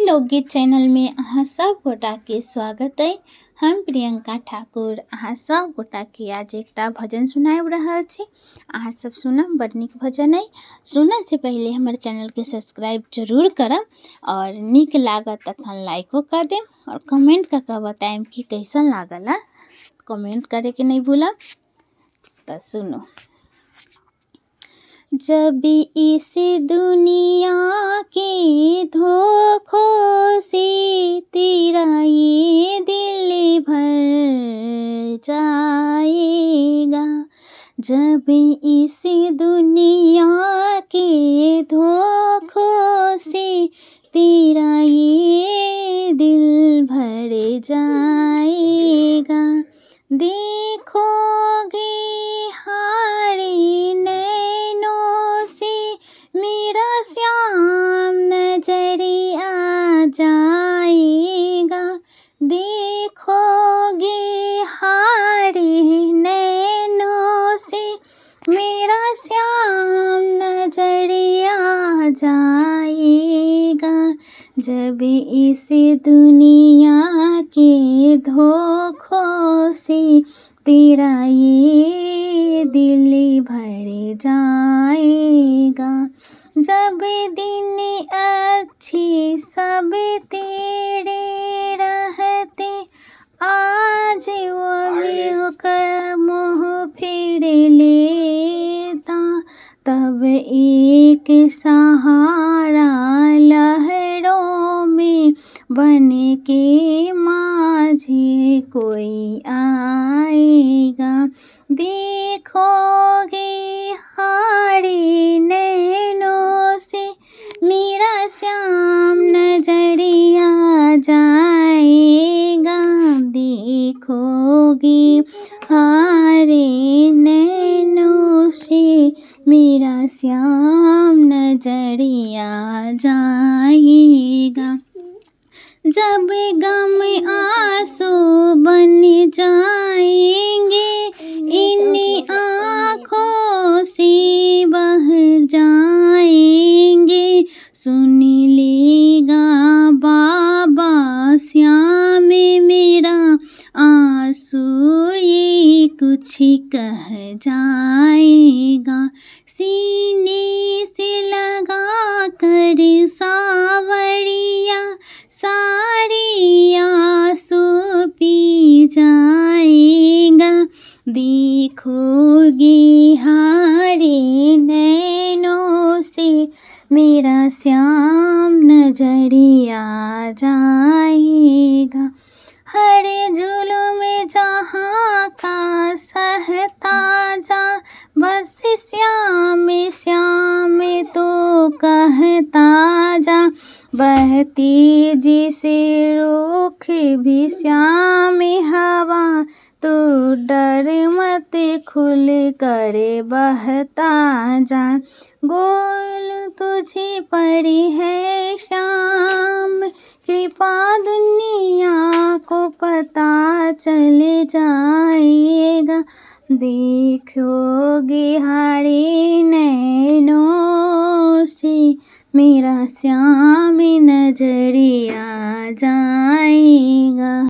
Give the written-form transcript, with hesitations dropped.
लोकगीत चैनल में अहाँ सब गोटा के स्वागत है। हम प्रियंका ठाकुर अहाँ सब गोटा के आज एकटा भजन सुनाब रहल छी। अहाँ सब सुनब, बड़ नीक भजन है। सुनने से पहले हमारे चैनल के सब्सक्राइब जरूर करब और नीक लागत तखन लाइको कर देम और कमेंट करके बताएम कि कैसन लागल है। कमेंट करे के नहीं भूलब। तो सुनो। जब इस दुनिया के धोखों से तेरा ये दिल भर जाएगा, जब इस दुनिया के धोखों से तेरा ये दिल भर जाएगा, देखोगे हारे नैनों से मेरा श्याम नजरिया जाएगा, देखोगे हारे नैनों से मेरा श्याम नजरिया जाएगा, जब इस दुनिया के धोखों से तेरा ये दिल भर जाएगा, जब दिन अच्छे सब तेरे रहते आज वो भी होकर मुँह फेर लेता, तब एक सहारा लहरों में बन के माझे कोई आएगा, देखोगे हारे नैनों से मेरा श्याम नजरिया जाएगा, देखोगे हारे नैनों से मेरा श्याम नजरिया जाएगा, जब गम आंसू बन जाएंगे इन आँखों से बह जाएंगे, सुन लेगा बाबा श्याम मेरा आंसू ये कुछ कह जाएगा, सीने से लगा कर सावरिया सारी आंसू पी जाएगा, देखोगे हारे नैनों से मेरा श्याम नजरिया जाएगा, हर जुल्म जहाँ का सहता जा बस श्याम श्याम तो कहता जा, बहती जिसे रुख भी श्याम हवा तो डर मत खुल कर बहता जा, गोल तुझे पड़ी है श्याम कृपा दुनिया को पता चल जाएगा, देखोगे हारे नैनों से मेरा श्याम नजरिया जाएगा।